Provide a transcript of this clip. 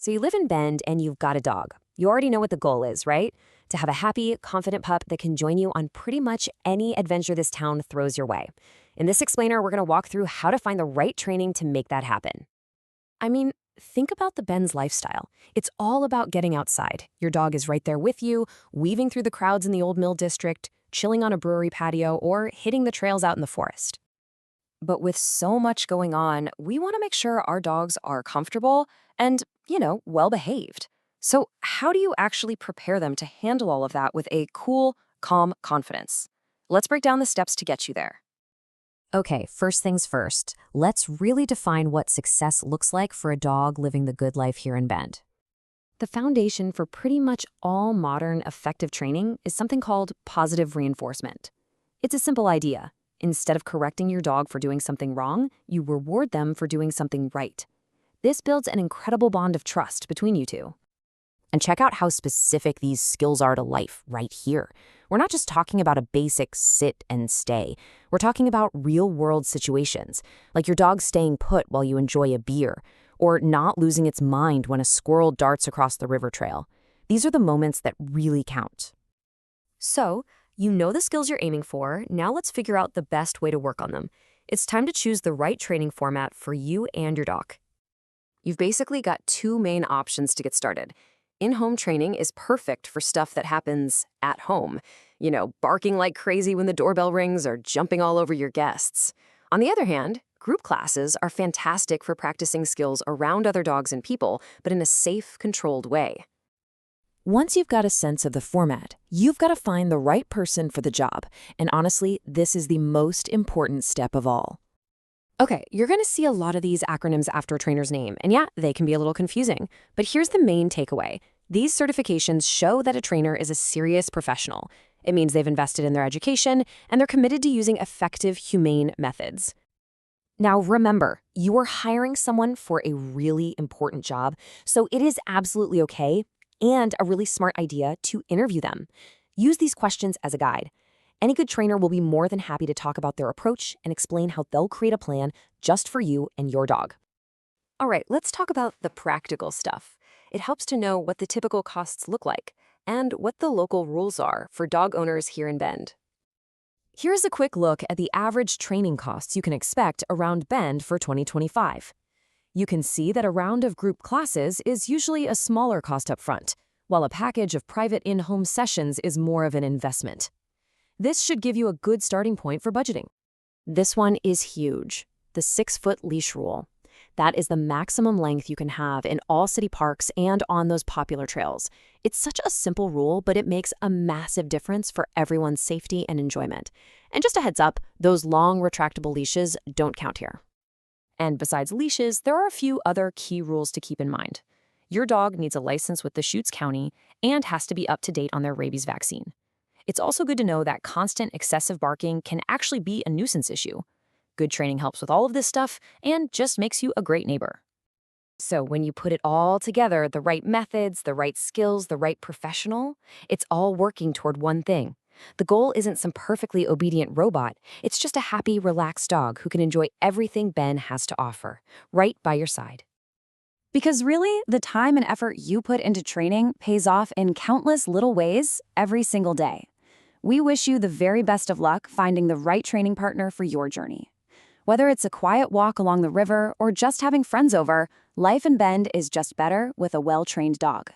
So you live in Bend and you've got a dog. You already know what the goal is, right? To have a happy, confident pup that can join you on pretty much any adventure this town throws your way. In this explainer, we're going to walk through how to find the right training to make that happen. I mean, think about the Ben's lifestyle. It's all about getting outside. Your dog is right there with you, weaving through the crowds in the Old Mill District, chilling on a brewery patio, or hitting the trails out in the forest. But with so much going on, we want to make sure our dogs are comfortable and, well behaved. So, how do you actually prepare them to handle all of that with a cool, calm confidence? Let's break down the steps to get you there. Okay, first things first, let's really define what success looks like for a dog living the good life here in Bend. The foundation for pretty much all modern effective training is something called positive reinforcement. It's a simple idea. Instead of correcting your dog for doing something wrong, you reward them for doing something right. This builds an incredible bond of trust between you two. And check out how specific these skills are to life right here. We're not just talking about a basic sit and stay. We're talking about real-world situations, like your dog staying put while you enjoy a beer, or not losing its mind when a squirrel darts across the river trail. These are the moments that really count. So, you know the skills you're aiming for. Now let's figure out the best way to work on them. It's time to choose the right training format for you and your dog. You've basically got two main options to get started. In-home training is perfect for stuff that happens at home. Barking like crazy when the doorbell rings or jumping all over your guests. On the other hand, group classes are fantastic for practicing skills around other dogs and people, but in a safe, controlled way. Once you've got a sense of the format, you've got to find the right person for the job. And honestly, this is the most important step of all. Okay, you're going to see a lot of these acronyms after a trainer's name, and yeah, they can be a little confusing. But here's the main takeaway. These certifications show that a trainer is a serious professional. It means they've invested in their education, and they're committed to using effective, humane methods. Now remember, you are hiring someone for a really important job, so it is absolutely okay and a really smart idea to interview them. Use these questions as a guide. Any good trainer will be more than happy to talk about their approach and explain how they'll create a plan just for you and your dog. All right, let's talk about the practical stuff. It helps to know what the typical costs look like and what the local rules are for dog owners here in Bend. Here's a quick look at the average training costs you can expect around Bend for 2025. You can see that a round of group classes is usually a smaller cost up front, while a package of private in-home sessions is more of an investment. This should give you a good starting point for budgeting. This one is huge, the 6-foot leash rule. That is the maximum length you can have in all city parks and on those popular trails. It's such a simple rule, but it makes a massive difference for everyone's safety and enjoyment. And just a heads up, those long retractable leashes don't count here. And besides leashes, there are a few other key rules to keep in mind. Your dog needs a license with the Deschutes County and has to be up to date on their rabies vaccine. It's also good to know that constant excessive barking can actually be a nuisance issue. Good training helps with all of this stuff and just makes you a great neighbor. So when you put it all together, the right methods, the right skills, the right professional, it's all working toward one thing. The goal isn't some perfectly obedient robot. It's just a happy, relaxed dog who can enjoy everything Ben has to offer, right by your side. Because really, the time and effort you put into training pays off in countless little ways every single day. We wish you the very best of luck finding the right training partner for your journey. Whether it's a quiet walk along the river or just having friends over, life in Bend is just better with a well-trained dog.